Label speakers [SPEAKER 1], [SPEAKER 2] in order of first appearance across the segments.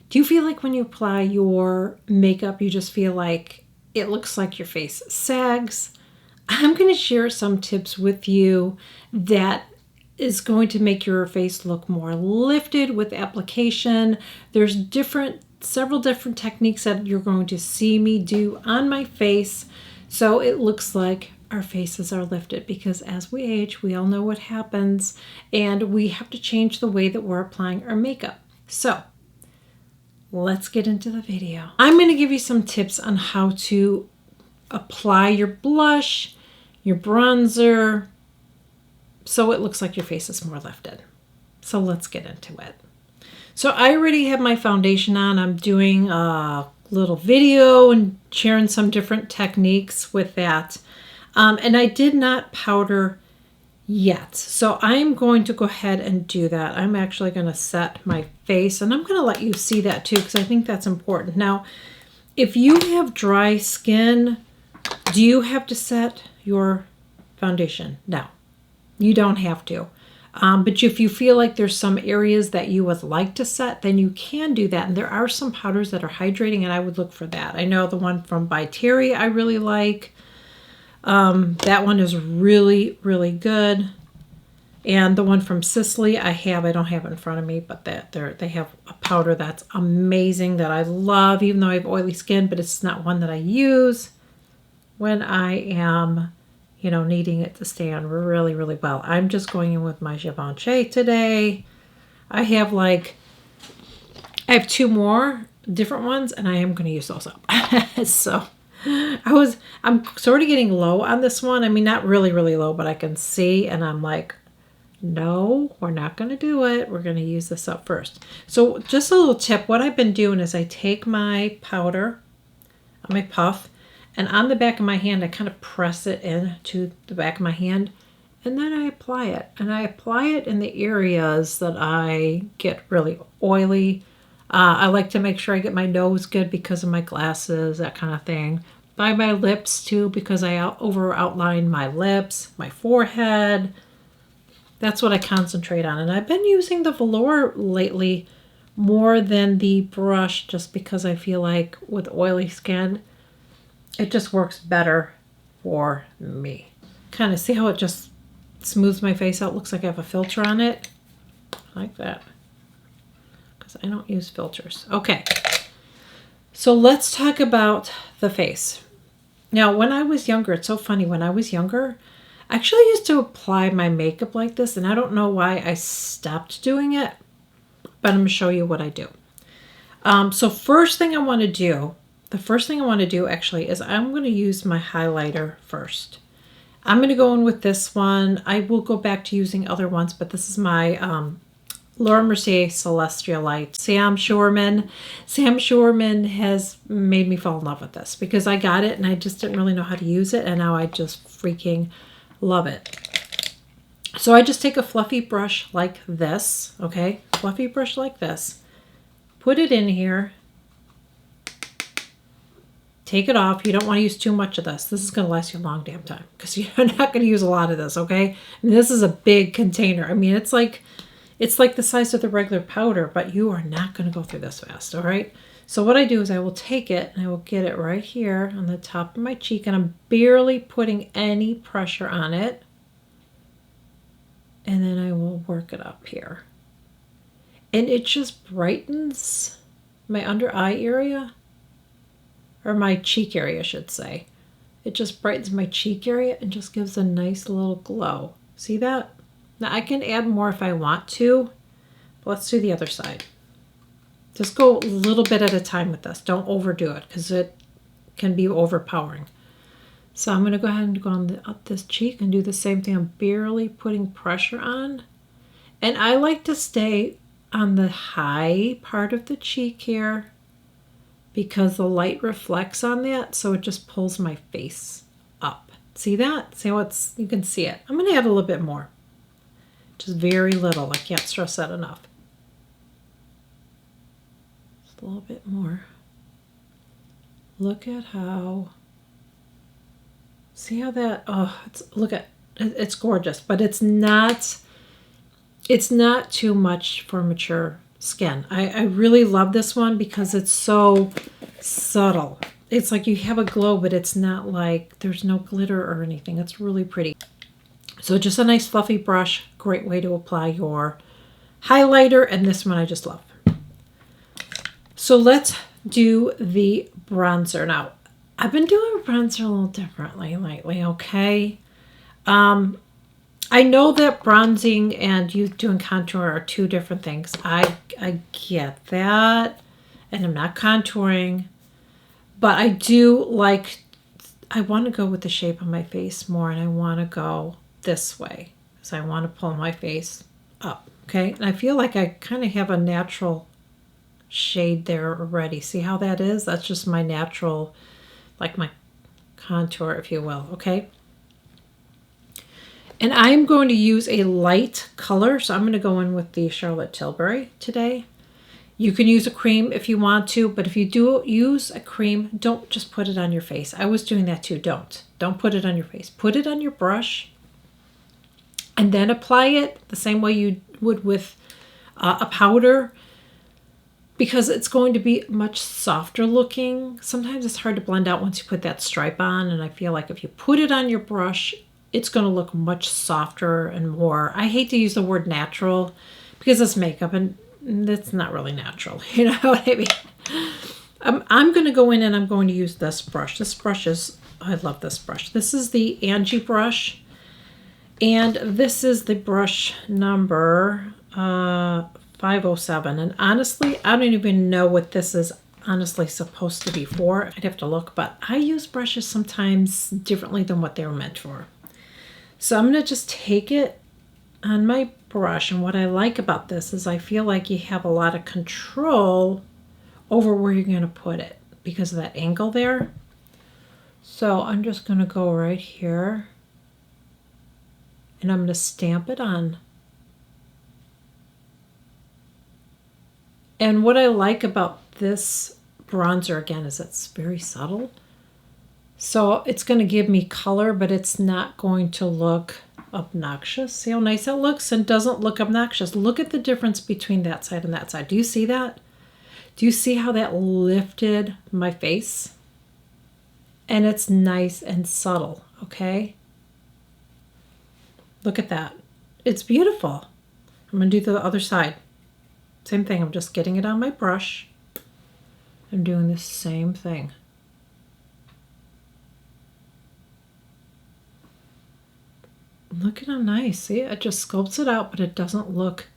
[SPEAKER 1] Do you feel like when you apply your makeup, you just feel like it looks like your face sags? I'm going to share some tips with you that is going to make your face look more lifted with application. There's several different techniques that you're going to see me do on my face so it looks like our faces are lifted, because as we age, we all know what happens, and we have to change the way that we're applying our makeup. So let's get into the video. I'm going to give you some tips on how to apply your blush, your bronzer, so it looks like your face is more lifted. So let's get into it. So I already have my foundation on. I'm doing a little video and sharing some different techniques with that. And I did not powder yet. So I'm going to go ahead and do that. I'm actually going to set my face, and I'm going to let you see that too, because I think that's important. Now, if you have dry skin, do you have to set your foundation? No, you don't have to. But if you feel like there's some areas that you would like to set, then you can do that. And there are some powders that are hydrating, and I would look for that. I know the one from By Terry I really like. That one is really, really good. And the one from Sisley I don't have it in front of me, but they have a powder that's amazing that I love, even though I have oily skin, but it's not one that I use when I am, needing it to stay on really, really well. I'm just going in with my Givenchy today. I have two more different ones, and I am going to use those up. So I'm sort of getting low on this one. I mean, not really, really low, but I can see, and I'm like, no, we're not going to do it. We're going to use this up first. So just a little tip. What I've been doing is I take my powder on my puff, and on the back of my hand, I kind of press it into the back of my hand, and then I apply it. And I apply it in the areas that I get really oily. I like to make sure I get my nose good because of my glasses, that kind of thing. By my lips too, because I over outline my lips, my forehead. That's what I concentrate on. And I've been using the velour lately more than the brush, just because I feel like with oily skin, it just works better for me. Kind of see how it just smooths my face out. Looks like I have a filter on it. I like that, because I don't use filters. Okay, so let's talk about the face. Now, when I was younger, it's so funny. When I was younger, I actually used to apply my makeup like this, and I don't know why I stopped doing it, but I'm going to show you what I do. So the first thing I want to do actually is I'm going to use my highlighter first. I'm going to go in with this one. I will go back to using other ones, but this is my Laura Mercier Celestial Light. Sam Shorman has made me fall in love with this, because I got it and I just didn't really know how to use it, and now I just freaking love it. So I just take a fluffy brush like this, okay? Fluffy brush like this. Put it in here. Take it off. You don't want to use too much of this. This is going to last you a long damn time, because you're not going to use a lot of this, okay? And this is a big container. I mean, it's like the size of the regular powder, but you are not going to go through this fast, all right? So what I do is I will take it and I will get it right here on the top of my cheek, and I'm barely putting any pressure on it. And then I will work it up here. And it just brightens my under eye area, or my cheek area, I should say. It just brightens my cheek area and just gives a nice little glow. See that? Now I can add more if I want to, but let's do the other side. Just go a little bit at a time with this. Don't overdo it, because it can be overpowering. So I'm going to go ahead and go up this cheek and do the same thing. I'm barely putting pressure on. And I like to stay on the high part of the cheek here, because the light reflects on that, so it just pulls my face up. See that? See how you can see it. I'm going to add a little bit more. Just very little. I can't stress that enough. Just a little bit more. Look at how, see how that, it's gorgeous, but it's not too much for mature skin. I really love this one because it's so subtle. It's like you have a glow, but it's not like there's no glitter or anything. It's really pretty. So just a nice fluffy brush. Great way to apply your highlighter. And this one I just love. So let's do the bronzer. Now, I've been doing bronzer a little differently lately, okay? I know that bronzing and you doing contour are two different things. I get that. And I'm not contouring. But I do like, I want to go with the shape of my face more. And I want to go this way. So I want to pull my face up, okay? And I feel like I kind of have a natural shade there already. See how that is? That's just my natural, like my contour, if you will, okay? And I'm going to use a light color, so I'm going to go in with the Charlotte Tilbury today. You can use a cream if you want to, but if you do use a cream, don't just put it on your face. I was doing that too. Don't put it on your face. Put it on your brush and then apply it the same way you would with a powder, because it's going to be much softer looking. Sometimes it's hard to blend out once you put that stripe on, and I feel like if you put it on your brush, it's going to look much softer and more, I hate to use the word natural because it's makeup and it's not really natural. You know what I mean? I'm going to go in and I'm going to use this brush. This brush is, I love this brush. This is the Angie brush. And this is the brush number 507. And honestly, I don't even know what this is honestly supposed to be for. I'd have to look, but I use brushes sometimes differently than what they were meant for. So I'm going to just take it on my brush. And what I like about this is I feel like you have a lot of control over where you're going to put it because of that angle there. So I'm just going to go right here and I'm going to stamp it on. And what I like about this bronzer again is it's very subtle. So it's going to give me color, but it's not going to look obnoxious. See how nice that looks and doesn't look obnoxious. Look at the difference between that side and that side. Do you see that? Do you see how that lifted my face? And it's nice and subtle, okay? Look at that. It's beautiful. I'm going to do the other side. Same thing. I'm just getting it on my brush. I'm doing the same thing. Look at how nice. See, it just sculpts it out, but it doesn't look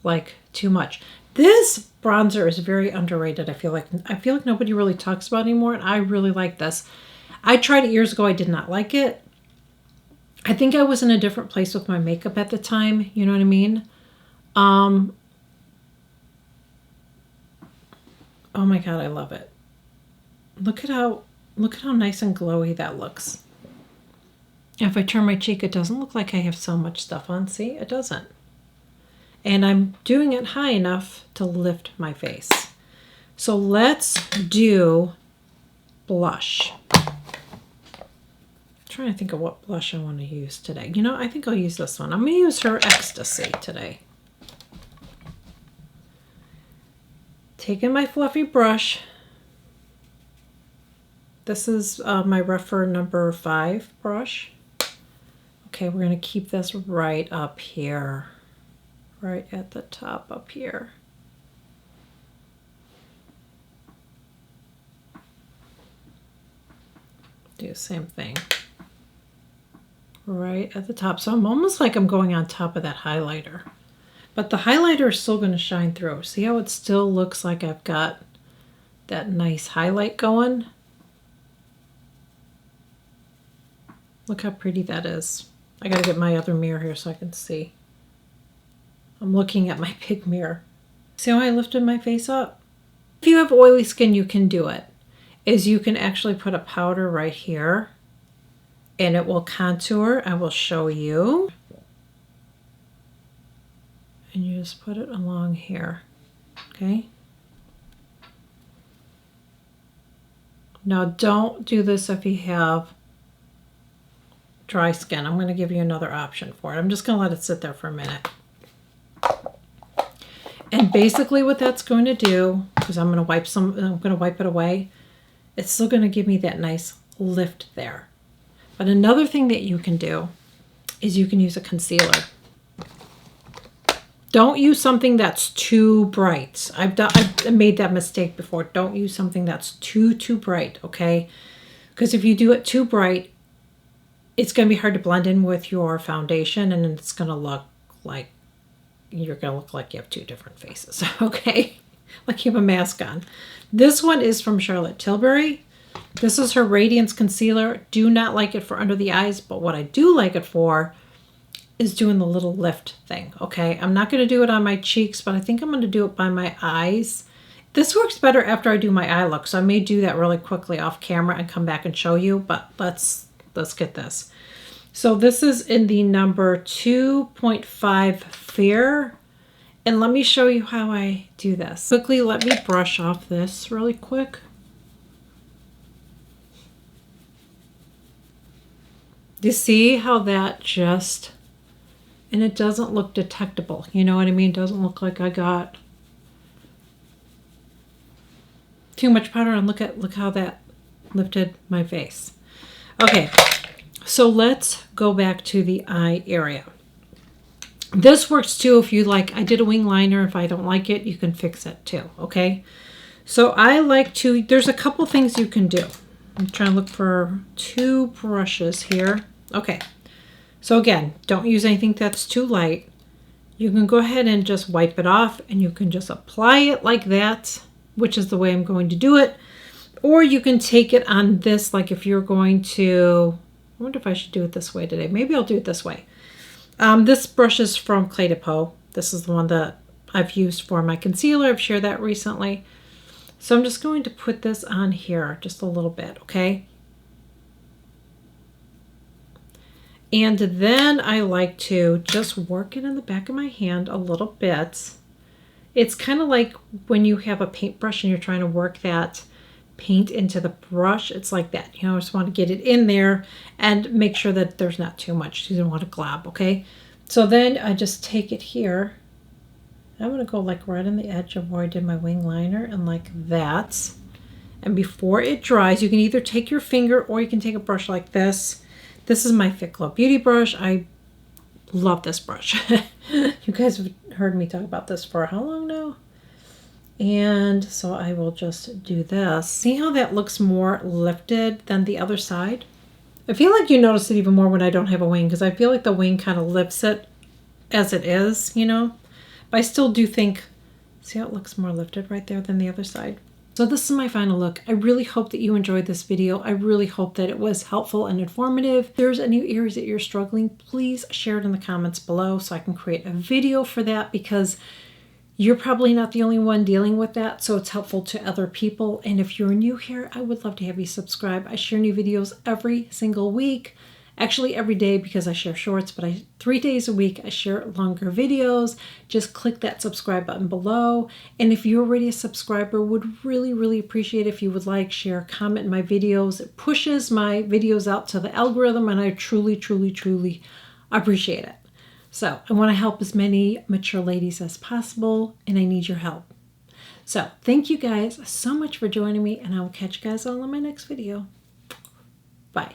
[SPEAKER 1] like too much. This bronzer is very underrated. I feel like nobody really talks about it anymore, and I really like this. I tried it years ago. I did not like it. I think I was in a different place with my makeup at the time. You know what I mean? Oh my God, I love it. Look at how nice and glowy that looks. If I turn my cheek, it doesn't look like I have so much stuff on. See, it doesn't. And I'm doing it high enough to lift my face. So let's do blush. I'm trying to think of what blush I want to use today. You know, I think I'll use this one. I'm going to use her Ecstasy today. Taking my fluffy brush. This is my Rephr number 5 brush. Okay, we're going to keep this right up here. Right at the top up here. Do the same thing. Right at the top. So I'm almost like I'm going on top of that highlighter. But the highlighter is still going to shine through. See how it still looks like I've got that nice highlight going? Look how pretty that is. I got to get my other mirror here so I can see. I'm looking at my big mirror. See how I lifted my face up? If you have oily skin, you can do it. You can actually put a powder right here and it will contour. I will show you. And you just put it along here, okay? Now don't do this if you have dry skin. I'm going to give you another option for it. I'm just going to let it sit there for a minute. And basically what that's going to do, because I'm going to wipe it away, it's still going to give me that nice lift there. But another thing that you can do is you can use a concealer. Don't use something that's too bright. I've made that mistake before. Don't use something that's too bright, okay? Because if you do it too bright, it's going to be hard to blend in with your foundation, and it's going to look like you're going to look like you have two different faces, okay? Like you have a mask on. This one is from Charlotte Tilbury. This is her Radiance Concealer. Do not like it for under the eyes, but what I do like it for is doing the little lift thing, okay? I'm not going to do it on my cheeks, but I think I'm going to do it by my eyes. This works better after I do my eye look, so I may do that really quickly off camera and come back and show you, but let's get this. So this is in the number 2.5 Fair, and let me show you how I do this. Quickly, let me brush off this really quick. You see how that just... And it doesn't look detectable. You know what I mean? It doesn't look like I got too much powder. And look how that lifted my face. Okay, so let's go back to the eye area. This works too if you like. I did a wing liner. If I don't like it, you can fix it too, okay? So I like to, there's a couple things you can do. I'm trying to look for two brushes here. Okay. So again, don't use anything that's too light. You can go ahead and just wipe it off, and you can just apply it like that, which is the way I'm going to do it. Or you can take it on this, like if you're going to, I wonder if I should do it this way today. Maybe I'll do it this way. This brush is from Clé de Peau. This is the one that I've used for my concealer. I've shared that recently. So I'm just going to put this on here just a little bit, okay? And then I like to just work it in the back of my hand a little bit. It's kind of like when you have a paintbrush and you're trying to work that paint into the brush. It's like that. You know, I just want to get it in there and make sure that there's not too much. You don't want to glob, okay? So then I just take it here. I'm going to go like right on the edge of where I did my wing liner and like that. And before it dries, you can either take your finger or you can take a brush like this. This is my Fit Glow Beauty brush. I love this brush. You guys have heard me talk about this for how long now? And so I will just do this. See how that looks more lifted than the other side? I feel like you notice it even more when I don't have a wing, because I feel like the wing kind of lifts it as it is, you know? But I still do think, see how it looks more lifted right there than the other side? So this is my final look. I really hope that you enjoyed this video. I really hope that it was helpful and informative. If there's any areas that you're struggling, please share it in the comments below so I can create a video for that, because you're probably not the only one dealing with that, so it's helpful to other people. And if you're new here, I would love to have you subscribe. I share new videos every single week. Actually every day, because I share shorts, but 3 days a week I share longer videos. Just click that subscribe button below. And if you're already a subscriber, would really appreciate if you would like, share, comment my videos. It pushes my videos out to the algorithm, and I truly appreciate it. So I want to help as many mature ladies as possible, and I need your help. So thank you guys so much for joining me, and I will catch you guys all in my next video. Bye.